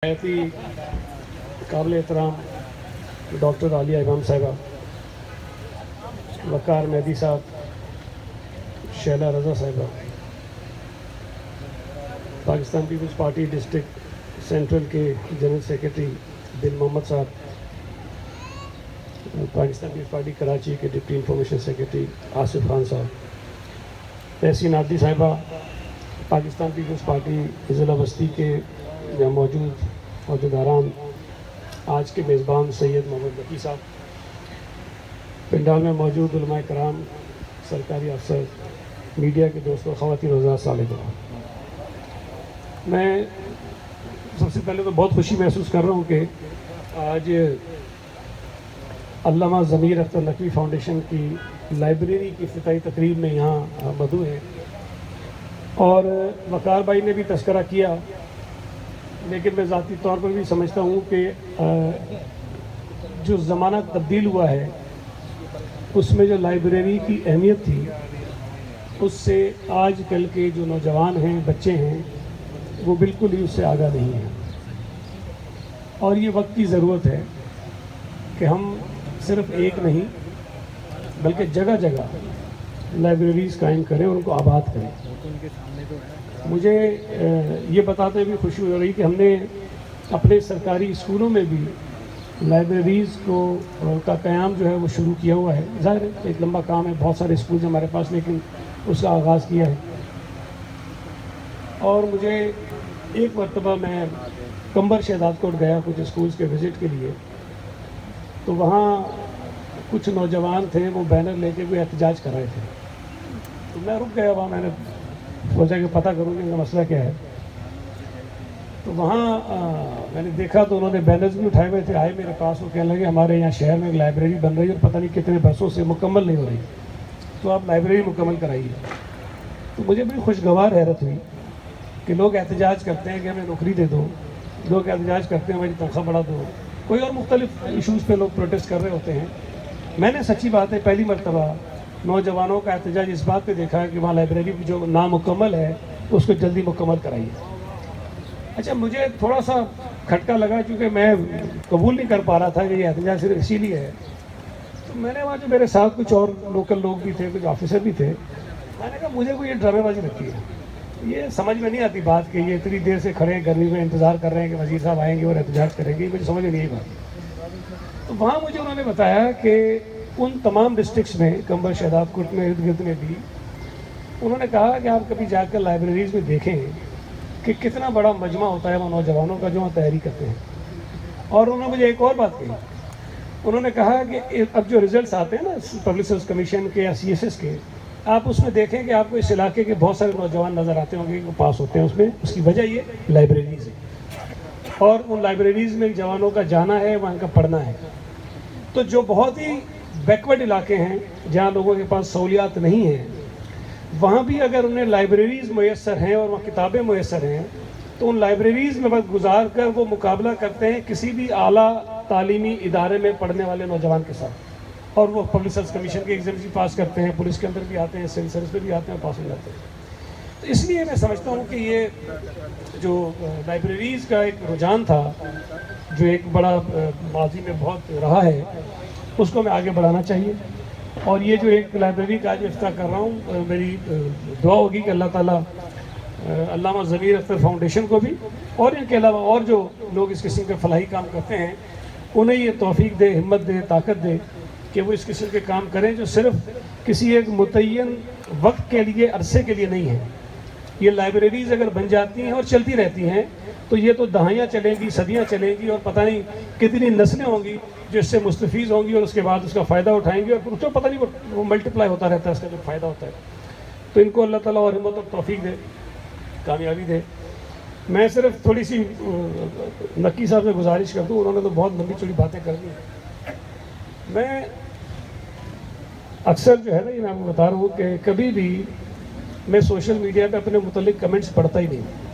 حیاتی قابل احترام ڈاکٹر عالیہ امام صاحبہ، وقار مہدی صاحب، شیلا رضا صاحبہ، Pakistan Peoples Party district central کے جنرل سیکرٹری دل محمد صاحب، پاکستان پیپلز پارٹی کراچی کے deputy information secretary Asif Khan صاحب، تحسین عابدی صاحبہ، پاکستان پیپلز پارٹی ضلع بستی کے یہاں موجود عہدیداران، آج کے میزبان سید محمد نقی صاحب، پنڈال میں موجود علماء کرام، سرکاری افسر، میڈیا کے دوستوں، خواتین حضرات، السلام علیکم۔ میں سب سے پہلے تو بہت خوشی محسوس کر رہا ہوں کہ آج علامہ ضمیر اختر نقوی فاؤنڈیشن کی لائبریری کی افتتاحی تقریب میں یہاں مدعو ہے، اور وقار بھائی نے بھی تذکرہ کیا، لیکن میں ذاتی طور پر بھی سمجھتا ہوں کہ جو زمانہ تبدیل ہوا ہے اس میں جو لائبریری کی اہمیت تھی اس سے آج کل کے جو نوجوان ہیں، بچے ہیں، وہ بالکل ہی اس سے آگاہ نہیں ہیں، اور یہ وقت کی ضرورت ہے کہ ہم صرف ایک نہیں بلکہ جگہ جگہ لائبریریز قائم کریں اور ان کو آباد کریں۔ مجھے یہ بتاتے ہوئے خوشی ہو رہی کہ ہم نے اپنے سرکاری اسکولوں میں بھی لائبریریز کا قیام جو ہے وہ شروع کیا ہوا ہے۔ ظاہر ہے ایک لمبا کام ہے، بہت سارے اسکولز ہمارے پاس، لیکن اس کا آغاز کیا ہے۔ اور مجھے ایک مرتبہ میں کمبر شہزاد کوٹ گیا کچھ اسکولز کے وزٹ کے لیے، تو وہاں کچھ نوجوان تھے، وہ بینر لے کے کوئی احتجاج کر رہے تھے، تو میں رک گیا وہاں، میں نے سوچا کہ پتہ کروں کہ ان کا مسئلہ کیا ہے۔ تو وہاں میں نے دیکھا تو انہوں نے بینرز بھی اٹھائے ہوئے تھے، آئے میرے پاس، وہ کہنے لگے ہمارے یہاں شہر میں ایک لائبریری بن رہی ہے اور پتہ نہیں کتنے برسوں سے مکمل نہیں ہو رہی، تو آپ لائبریری مکمل کرائیے۔ تو مجھے بڑی خوشگوار حیرت ہوئی کہ لوگ احتجاج کرتے ہیں کہ ہمیں نوکری دے دو، لوگ احتجاج کرتے ہیں ہماری تنخواہ بڑھا دو، کوئی اور مختلف ایشوز پہ لوگ پروٹیسٹ کر رہے ہوتے ہیں۔ میں نے سچی بات ہے پہلی مرتبہ نوجوانوں کا احتجاج اس بات پہ دیکھا کہ وہاں لائبریری جو نامکمل ہے اس کو جلدی مکمل کرائیے۔ اچھا، مجھے تھوڑا سا کھٹکا لگا کیونکہ میں قبول نہیں کر پا رہا تھا کہ یہ احتجاج صرف اسی لیے ہے، تو میں نے وہاں جو میرے ساتھ کچھ اور لوکل لوگ بھی تھے، کچھ آفیسر بھی تھے، میں نے کہا مجھے کوئی یہ ڈرامے بازی لگتی ہے، یہ سمجھ میں نہیں آتی بات کہ یہ اتنی دیر سے کھڑے ہیں گرمی میں، انتظار کر رہے ہیں کہ وزیر صاحب آئیں گے اور احتجاج کریں گے، مجھے سمجھ میں نہیں آئی بات۔ تو وہاں مجھے انہوں نے بتایا کہ ان تمام ڈسٹرکٹس میں، کمبر شہزاد کوٹ میں، ارد گرد میں بھی، انہوں نے کہا کہ آپ کبھی جا کر لائبریریز میں دیکھیں کہ کتنا بڑا مجمع ہوتا ہے وہ نوجوانوں کا جو وہاں تحریک کرتے ہیں۔ اور انہوں نے مجھے ایک اور بات کہی، انہوں نے کہا کہ اب جو ریزلٹس آتے ہیں نا پبلک سروس کمیشن کے یا سی ایس ایس کے، آپ اس میں دیکھیں کہ آپ کو اس علاقے کے بہت سارے نوجوان نظر آتے ہوں گے کہ وہ پاس ہوتے ہیں، اس میں اس کی وجہ یہ لائبریریز ہے، اور ان لائبریریز میں جوانوں کا جانا ہے، وہاں کا پڑھنا ہے۔ تو جو بہت ہی بیکورڈ علاقے ہیں جہاں لوگوں کے پاس سہولیات نہیں ہیں، وہاں بھی اگر انہیں لائبریریز میسر ہیں اور وہاں کتابیں میسر ہیں تو ان لائبریریز میں وقت گزار کر وہ مقابلہ کرتے ہیں کسی بھی اعلیٰ تعلیمی ادارے میں پڑھنے والے نوجوان کے ساتھ، اور وہ پبلک سروس کمیشن کے ایگزامس بھی پاس کرتے ہیں، پولیس کے اندر بھی آتے ہیں، سول سروس میں بھی آتے ہیں اور پاس ہو جاتے ہیں۔ تو اس لیے میں سمجھتا ہوں کہ یہ جو لائبریریز کا ایک رجحان تھا، جو ایک بڑا ماضی میں بہت رہا ہے، اس کو میں آگے بڑھانا چاہیے۔ اور یہ جو ایک لائبریری کا آج افتتاح کر رہا ہوں، میری دعا ہوگی کہ اللہ تعالیٰ علامہ ضمیر اختر فاؤنڈیشن کو بھی اور ان کے علاوہ اور جو لوگ اس قسم کے فلاحی کام کرتے ہیں انہیں یہ توفیق دے، ہمت دے، طاقت دے کہ وہ اس قسم کے کام کریں جو صرف کسی ایک متعین وقت کے لیے، عرصے کے لیے نہیں ہے۔ یہ لائبریریز اگر بن جاتی ہیں اور چلتی رہتی ہیں تو یہ تو دہائیاں چلیں گی، صدیاں چلیں گی، اور پتہ نہیں کتنی نسلیں ہوں گی جو اس سے مستفیض ہوں گی اور اس کے بعد اس کا فائدہ اٹھائیں گی، اور پھر اس کو پتہ نہیں وہ ملٹیپلائی ہوتا رہتا ہے اس کا جو فائدہ ہوتا ہے۔ تو ان کو اللہ تعالیٰ اور ہمت اور توفیق دے، کامیابی دے۔ میں صرف تھوڑی سی نقی صاحب سے گزارش کر دوں، انہوں نے تو بہت لمبی چوڑی باتیں کر دی۔ میں اکثر جو ہے نا، یہ میں آپ کو بتا رہا ہوں کہ کبھی بھی میں سوشل میڈیا پہ اپنے متعلق کمنٹس پڑھتا ہی نہیں۔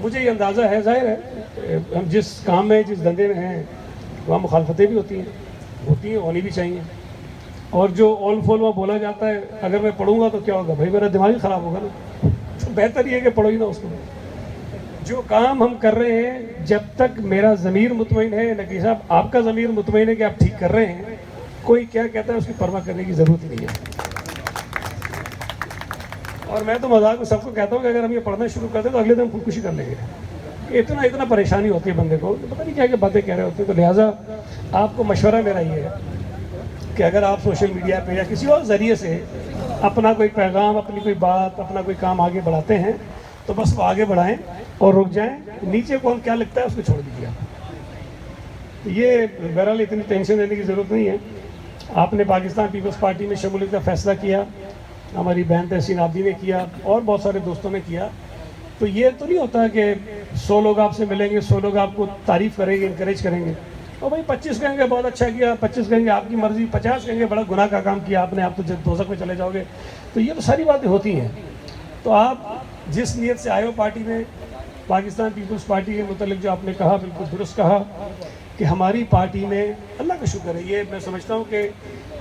مجھے یہ اندازہ ہے، ظاہر ہے ہم جس کام میں، جس دھندے میں ہیں وہاں مخالفتیں بھی ہوتی ہیں، ہونی بھی چاہیے، اور جو اول فول وہاں بولا جاتا ہے اگر میں پڑھوں گا تو کیا ہوگا؟ بھائی میرا دماغ ہی خراب ہوگا نا، تو بہتر یہ ہے کہ پڑھو ہی نہ اس کو۔ جو کام ہم کر رہے ہیں جب تک میرا ضمیر مطمئن ہے، نقی صاحب آپ کا ضمیر مطمئن ہے کہ آپ ٹھیک کر رہے ہیں، کوئی کیا کہتا ہے اس کی پرواہ کرنے کی ضرورت ہی نہیں ہے۔ اور میں تو مذاق میں سب کو کہتا ہوں کہ اگر ہم یہ پڑھنا شروع کر دیں تو اگلے دن خودکشی کر لیں گے، اتنا پریشانی ہوتی ہے بندے کو، پتہ نہیں کیا کہ باتیں کہہ رہے ہوتے ہیں۔ تو لہٰذا آپ کو مشورہ میرا یہ ہے کہ اگر آپ سوشل میڈیا پہ یا کسی اور ذریعے سے اپنا کوئی پیغام، اپنی کوئی بات، اپنا کوئی کام آگے بڑھاتے ہیں تو بس وہ آگے بڑھائیں اور رک جائیں، نیچے کون کیا لگتا ہے اس کو چھوڑ دیجیے۔ یہ بہرحال اتنی ٹینشن لینے کی ضرورت نہیں ہے۔ آپ نے پاکستان پیپلز پارٹی میں شمولیت کا فیصلہ کیا، ہماری بہن تحسین عابدی نے کیا، اور بہت سارے دوستوں نے کیا، تو یہ تو نہیں ہوتا کہ 100 لوگ آپ سے ملیں گے، 100 لوگ آپ کو تعریف کریں گے، انکریج کریں گے، اور بھائی 25 کہیں گے بہت اچھا کیا، 25 کہیں گے آپ کی مرضی، 50 کہیں گے بڑا گناہ کا کام کیا آپ نے، آپ تو دوزخ میں چلے جاؤ گے۔ تو یہ تو ساری باتیں ہوتی ہیں۔ تو آپ جس نیت سے آئے ہو پارٹی میں، پاکستان پیپلز پارٹی کے متعلق جو آپ نے کہا بالکل درست کہا کہ ہماری پارٹی میں اللہ کا شکر ہے، یہ میں سمجھتا ہوں کہ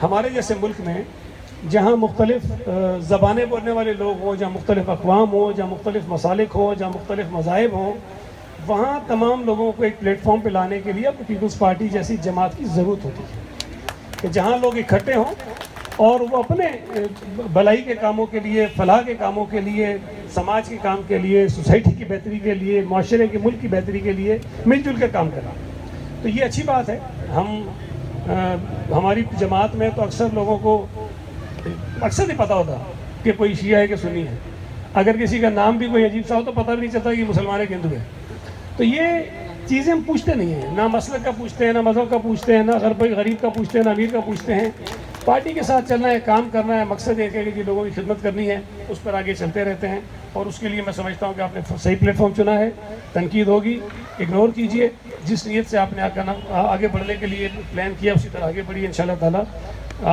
ہمارے جیسے ملک میں جہاں مختلف زبانیں بولنے والے لوگ ہوں، جہاں مختلف اقوام ہوں، جہاں مختلف مسالک ہوں، جہاں مختلف مذاہب ہوں، وہاں تمام لوگوں کو ایک پلیٹ فارم پہ لانے کے لیے اب پیپلز پارٹی جیسی جماعت کی ضرورت ہوتی ہے کہ جہاں لوگ اکٹھے ہوں اور وہ اپنے بھلائی کے کاموں کے لیے، فلاح کے کاموں کے لیے، سماج کے کام کے لیے، سوسائٹی کی بہتری کے لیے، معاشرے کے، ملک کی بہتری کے لیے مل جل کر کام کرنا۔ تو یہ اچھی بات ہے۔ ہماری جماعت میں تو اکثر لوگوں کو اکثر نہیں پتہ ہوتا کہ کوئی شیعہ ہے کہ سنی ہے، اگر کسی کا نام بھی کوئی عجیب سا ہو تو پتہ بھی نہیں چلتا کہ مسلمان ہے کہ ہندو ہے۔ تو یہ چیزیں ہم پوچھتے نہیں ہیں، نہ مسلک کا پوچھتے ہیں، نہ مذہب کا پوچھتے ہیں، نہ غریب کا پوچھتے ہیں، نہ امیر کا پوچھتے ہیں۔ پارٹی کے ساتھ چلنا ہے، کام کرنا ہے، مقصد ایک ہے کہ لوگوں کی خدمت کرنی ہے، اس پر آگے چلتے رہتے ہیں، اور اس کے لیے میں سمجھتا ہوں کہ آپ نے صحیح پلیٹ فارم چنا ہے۔ تنقید ہوگی، اگنور کیجئے، جس نیت سے آپ نے آگے بڑھنے کے لیے پلان کیا اسی طرح آگے بڑھیے، انشاءاللہ تعالیٰ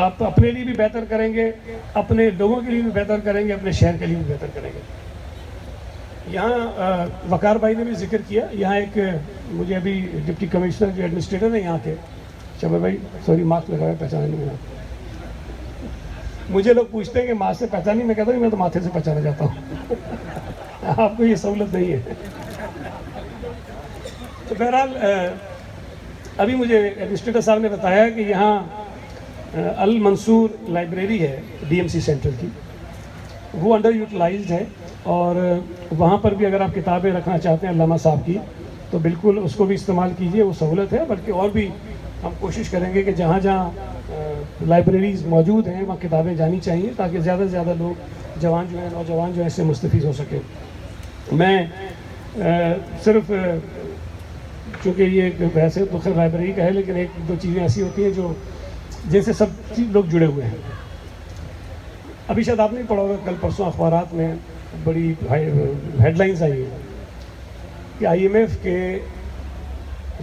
آپ اپنے لیے بھی بہتر کریں گے، اپنے لوگوں کے لیے بھی بہتر کریں گے، اپنے شہر کے لیے بھی بہتر کریں گے۔ یہاں وقار بھائی نے بھی ذکر کیا، یہاں ایک مجھے ابھی ڈپٹی کمشنر جو ایڈمنسٹریٹر ہیں یہاں کے، شبر بھائی سوری ماسک لگایا پہچانے نہیں ہے، مجھے لوگ پوچھتے ہیں کہ ماسک سے پہچانی، میں کہتا ہوں کہ میں تو ماتھے سے پہچانا چاہتا ہوں، آپ کو یہ سہولت نہیں ہے۔ تو بہرحال ابھی مجھے ایڈمنسٹریٹر صاحب نے بتایا کہ یہاں المنصور لائبریری ہے ڈی ایم سی سینٹر کی، وہ انڈر یوٹیلائزڈ ہے، اور وہاں پر بھی اگر آپ کتابیں رکھنا چاہتے ہیں علامہ صاحب کی تو بالکل اس کو بھی استعمال کیجئے، وہ سہولت ہے۔ بلکہ اور بھی ہم کوشش کریں گے کہ جہاں جہاں لائبریریز موجود ہیں وہاں کتابیں جانی چاہیے تاکہ زیادہ سے زیادہ لوگ جوان جو ہیں، نوجوان جو ہیں، اس سے مستفید ہو سکیں۔ میں صرف چونکہ یہ ویسے تو خیر لائبریری کا ہے، لیکن ایک دو چیزیں ایسی ہوتی ہیں جو جن سے سب لوگ جڑے ہوئے ہیں۔ ابھی شاید آپ نے پڑھا ہوگا، کل پرسوں اخبارات میں بڑی ہیڈ لائنز آئی ہیں کہ آئی ایم ایف کے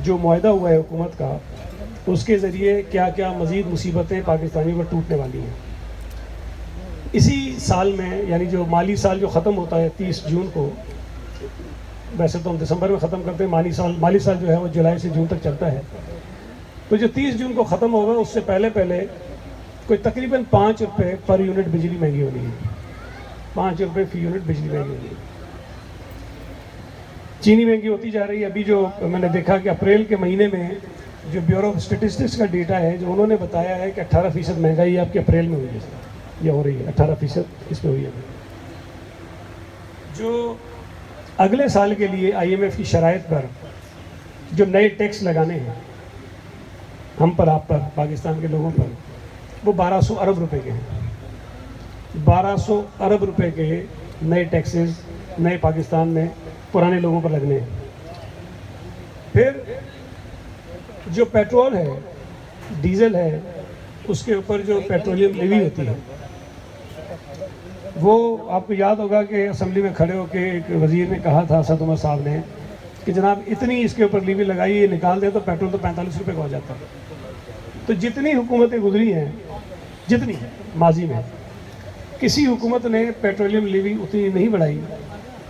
جو معاہدہ ہوا ہے حکومت کا، اس کے ذریعے کیا کیا مزید مصیبتیں پاکستانیوں پر ٹوٹنے والی ہیں۔ اسی سال میں، یعنی جو مالی سال جو ختم ہوتا ہے 30 جون کو، ویسے تو ہم دسمبر میں ختم کرتے ہیں، مالی سال جو ہے وہ جولائی سے جون تک چلتا ہے، تو جو 30 جون کو ختم ہوگا اس سے پہلے کوئی تقریباً 5 روپے پر یونٹ بجلی مہنگی ہونی ہے، 5 روپے فی یونٹ بجلی مہنگی ہونی ہے۔ چینی مہنگی ہوتی جا رہی ہے۔ ابھی جو میں نے دیکھا کہ اپریل کے مہینے میں جو بیورو آف اسٹیٹسٹکس کا ڈیٹا ہے، جو انہوں نے بتایا ہے کہ 18% مہنگائی آپ کے اپریل میں ہوئی ہے، یہ ہو رہی ہے 18% اس میں ہوئی ہے۔ جو اگلے سال کے لیے آئی ایم ایف کی شرائط پر جو نئے ٹیکس لگانے ہیں ہم پر، آپ پر، پاکستان کے لوگوں پر، وہ 1200 ارب روپے کے ہیں۔ 1200 ارب روپے کے نئے ٹیکسز نئے پاکستان میں پرانے لوگوں پر لگنے ہیں۔ پھر جو پیٹرول ہے، ڈیزل ہے، اس کے اوپر جو پیٹرولیم لیوی ہوتی ہے، وہ آپ کو یاد ہوگا کہ اسمبلی میں کھڑے ہو کے ایک وزیر نے کہا تھا، اسد عمر صاحب نے، کہ جناب اتنی اس کے اوپر لیوی لگائی، یہ نکال دیں تو پیٹرول تو 45 روپے کا ہو جاتا ہے۔ تو جتنی حکومتیں گزری ہیں، جتنی ماضی میں، کسی حکومت نے پیٹرولیم لیوی اتنی نہیں بڑھائی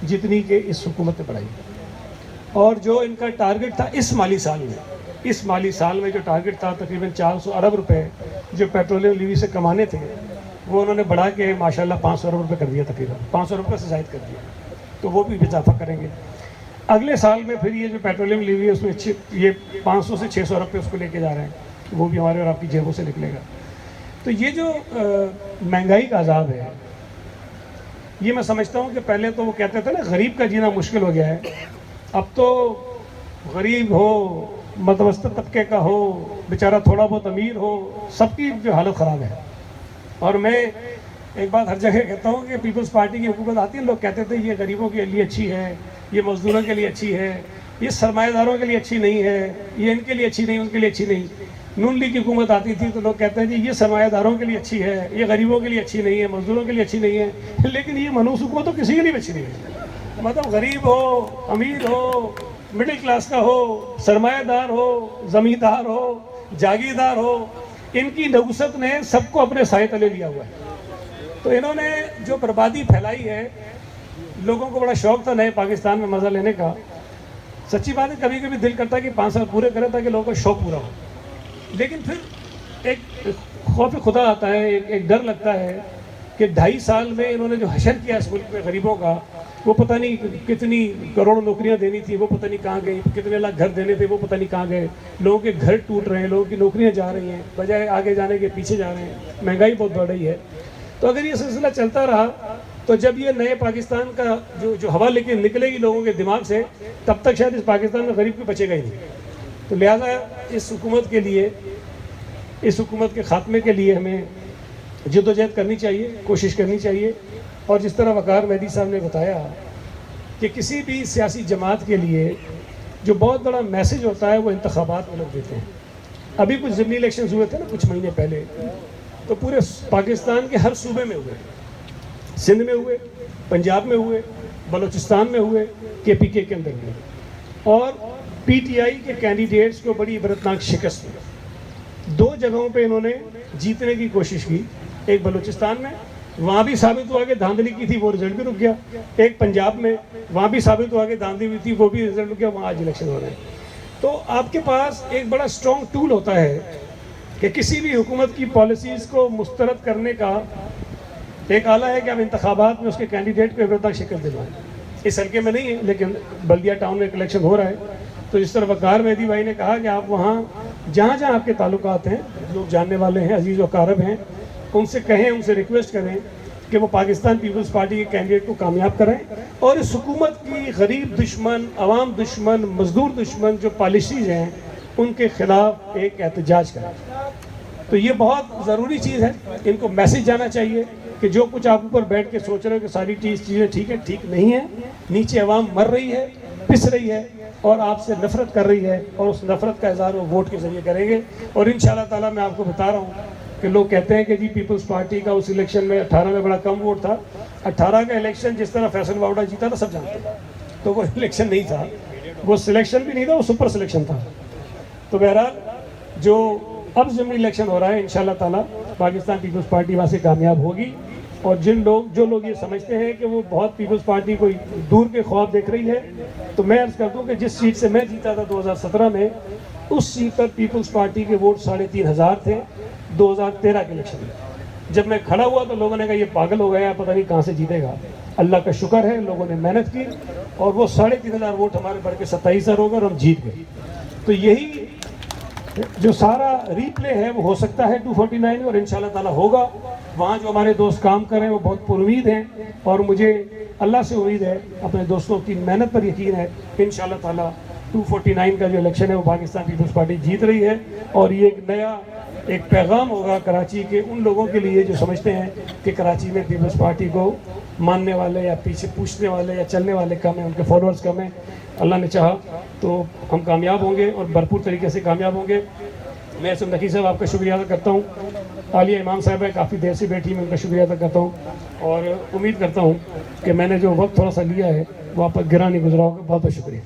جتنی کہ اس حکومت نے بڑھائی۔ اور جو ان کا ٹارگٹ تھا اس مالی سال میں جو ٹارگٹ تھا تقریباً 400 ارب روپے جو پیٹرولیم لیوی سے کمانے تھے، وہ انہوں نے بڑھا کے ماشاءاللہ 500 ارب روپے کر دیا، تقریباً 500 روپے سے زائد کر دیا، تو وہ بھی اضافہ کریں گے۔ اگلے سال میں پھر یہ جو پیٹرولیم لیوی ہے اس میں یہ 500 سے 600 روپے اس کو لے کے جا رہے ہیں، وہ بھی ہمارے اور آپ کی جیبوں سے نکلے گا۔ تو یہ جو مہنگائی کا عذاب ہے، یہ میں سمجھتا ہوں کہ پہلے تو وہ کہتے تھے نا غریب کا جینا مشکل ہو گیا ہے، اب تو غریب ہو، متوسط طبقے کا ہو، بیچارہ تھوڑا بہت امیر ہو، سب کی جو حالت خراب ہے۔ اور میں ایک بات ہر جگہ کہتا ہوں کہ پیپلز پارٹی کی حکومت آتی ہے، لوگ کہتے تھے یہ غریبوں کے لیے اچھی ہے، یہ مزدوروں کے لیے اچھی ہے، یہ سرمایہ داروں کے لیے اچھی نہیں ہے، یہ ان کے لیے اچھی نہیں، ان کے لیے اچھی نہیں۔ نون لیگ کی حکومت آتی تھی تو لوگ کہتے ہیں جی یہ سرمایہ داروں کے لیے اچھی ہے، یہ غریبوں کے لیے اچھی نہیں ہے، مزدوروں کے لیے اچھی نہیں ہے، لیکن یہ منحوس حکومت تو کسی کے لیے اچھی نہیں ہے۔ مطلب غریب ہو، امیر ہو، مڈل کلاس کا ہو، سرمایہ دار ہو، زمیندار ہو، جاگیردار ہو، ان کی نوست نے سب کو اپنے سائے تلے لیا ہوا ہے۔ تو انہوں نے جو بربادی پھیلائی ہے، لوگوں کو بڑا شوق تھا نئے پاکستان میں مزہ لینے کا۔ سچی بات ہے کبھی کبھی دل کرتا ہے کہ 5 سال پورے کرے تاکہ لوگوں کا شوق پورا ہو، لیکن پھر ایک خوف خدا آتا ہے، ایک ڈر لگتا ہے کہ 2.5 سال میں انہوں نے جو حشر کیا اس ملک میں غریبوں کا، وہ پتہ نہیں کتنی کروڑوں نوکریاں دینی تھی وہ پتہ نہیں کہاں گئی، کتنے لاکھ گھر دینے تھے وہ پتہ نہیں کہاں گئے، لوگوں کے گھر ٹوٹ رہے ہیں، لوگوں کی نوکریاں جا رہی ہیں، بجائے آگے جانے کے پیچھے جا رہے ہیں، مہنگائی بہت بڑھ رہی ہے۔ تو اگر یہ سلسلہ چلتا رہا تو جب یہ نئے پاکستان کا جو ہوا لے کے نکلے گی لوگوں کے دماغ سے، تب تک شاید اس پاکستان میں غریب کو بچے گا ہی نہیں۔ تو لہٰذا اس حکومت کے لیے، اس حکومت کے خاتمے کے لیے ہمیں جدوجہد کرنی چاہیے، کوشش کرنی چاہیے۔ اور جس طرح وقار مہدی صاحب نے بتایا کہ کسی بھی سیاسی جماعت کے لیے جو بہت بڑا میسج ہوتا ہے وہ انتخابات میں لوگ دیتے ہیں۔ ابھی کچھ ضمنی الیکشنز ہوئے تھے نا کچھ مہینے پہلے، تو پورے پاکستان کے ہر صوبے میں ہوئے، سندھ میں ہوئے، پنجاب میں ہوئے، بلوچستان میں ہوئے، KPK کے اندر ہوئے، اور PTI کے کینڈیڈیٹس کو بڑی عبرتناک شکست ہوئی۔ 2 جگہوں پہ انہوں نے جیتنے کی کوشش کی، ایک بلوچستان میں، وہاں بھی ثابت ہوا کہ دھاندلی کی تھی، وہ رزلٹ بھی رک گیا، ایک پنجاب میں، وہاں بھی ثابت ہوا کہ دھاندلی ہوئی تھی، وہ بھی رزلٹ رک گیا، وہاں آج الیکشن ہو رہے ہیں۔ تو آپ کے پاس ایک بڑا اسٹرانگ ٹول ہوتا ہے کہ کسی بھی حکومت کی پالیسیز کو مسترد کرنے کا ایک آلہ ہے کہ آپ انتخابات میں اس کے کینڈیڈیٹ کو عبرتناک شکست دلوائیں۔ اس حلقے میں نہیں ہے لیکن بلدیہ ٹاؤن میں ایک الیکشن ہو رہا ہے، تو جس طرح وقار مہدی بھائی نے کہا کہ آپ وہاں جہاں جہاں آپ کے تعلقات ہیں، لوگ جاننے والے ہیں، عزیز و اقارب ہیں، ان سے کہیں، ان سے ریکویسٹ کریں کہ وہ پاکستان پیپلز پارٹی کے کینڈیڈیٹ کو کامیاب کریں، اور اس حکومت کی غریب دشمن، عوام دشمن، مزدور دشمن جو پالیسیز ہیں ان کے خلاف ایک احتجاج کریں۔ تو یہ بہت ضروری چیز ہے، ان کو میسج جانا چاہیے کہ جو کچھ آپ اوپر بیٹھ کے سوچ رہے ہو کہ ساری چیزیں ٹھیک ہے، ٹھیک نہیں ہے، نیچے عوام مر رہی ہے، پس رہی ہے، اور آپ سے نفرت کر رہی ہے، اور اس نفرت کا اظہار وہ ووٹ کے ذریعے کریں گے۔ اور انشاءاللہ تعالیٰ میں آپ کو بتا رہا ہوں کہ لوگ کہتے ہیں کہ جی پیپلز پارٹی کا اس الیکشن میں 18 میں بڑا کم ووٹ تھا۔ 18 کا الیکشن جس طرح فیصل واؤڈا جیتا تھا سب جانتے ہیں، تو وہ الیکشن نہیں تھا، وہ سلیکشن بھی نہیں تھا، وہ سپر سلیکشن تھا۔ تو بہرحال جو اب ضمنی الیکشن ہو رہا ہے انشاءاللہ تعالیٰ پاکستان پیپلز پارٹی وہاں سے کامیاب ہوگی، اور جو لوگ یہ سمجھتے ہیں کہ وہ بہت پیپلز پارٹی کوئی دور کے خواب دیکھ رہی ہے، تو میں عرض کر دوں کہ جس سیٹ سے میں جیتا تھا 2017 میں، اس سیٹ پر پیپلز پارٹی کے ووٹ 3,500 تھے 2013 کے الیکشن میں۔ جب میں کھڑا ہوا تو لوگوں نے کہا یہ پاگل ہو گیا، پتہ نہیں کہاں سے جیتے گا۔ اللہ کا شکر ہے لوگوں نے محنت کی، اور وہ 3,500 ووٹ ہمارے بڑھ کے 27,000 ہو گئے اور ہم جیت گئے۔ تو یہی جو سارا ری پلے ہے وہ ہو سکتا ہے 249 اور انشاءاللہ تعالیٰ ہوگا۔ وہاں جو ہمارے دوست کام کر رہے ہیں وہ بہت پر امید ہیں، اور مجھے اللہ سے امید ہے، اپنے دوستوں کی محنت پر یقین ہے، انشاءاللہ تعالیٰ 249 کا جو الیکشن ہے وہ پاکستان پیپلز پارٹی جیت رہی ہے۔ اور یہ ایک نیا پیغام ہوگا کراچی کے ان لوگوں کے لیے جو سمجھتے ہیں کہ کراچی میں پیپلز پارٹی کو ماننے والے یا پیچھے پوچھنے والے یا چلنے والے کم ہیں، ان کے فالوورز کم ہیں۔ اللہ نے چاہا تو ہم کامیاب ہوں گے، اور بھرپور طریقے سے کامیاب ہوں گے۔ میں اسم نقی صاحب آپ کا شکریہ ادا کرتا ہوں، عالیہ امام صاحب ہے کافی دیر سے بیٹھی، میں ان کا شکریہ ادا کرتا ہوں، اور امید کرتا ہوں کہ میں نے جو وقت تھوڑا سا لیا ہے وہ آپ پر گرا نہیں گزرا ہوگا۔ بہت بہت شکریہ۔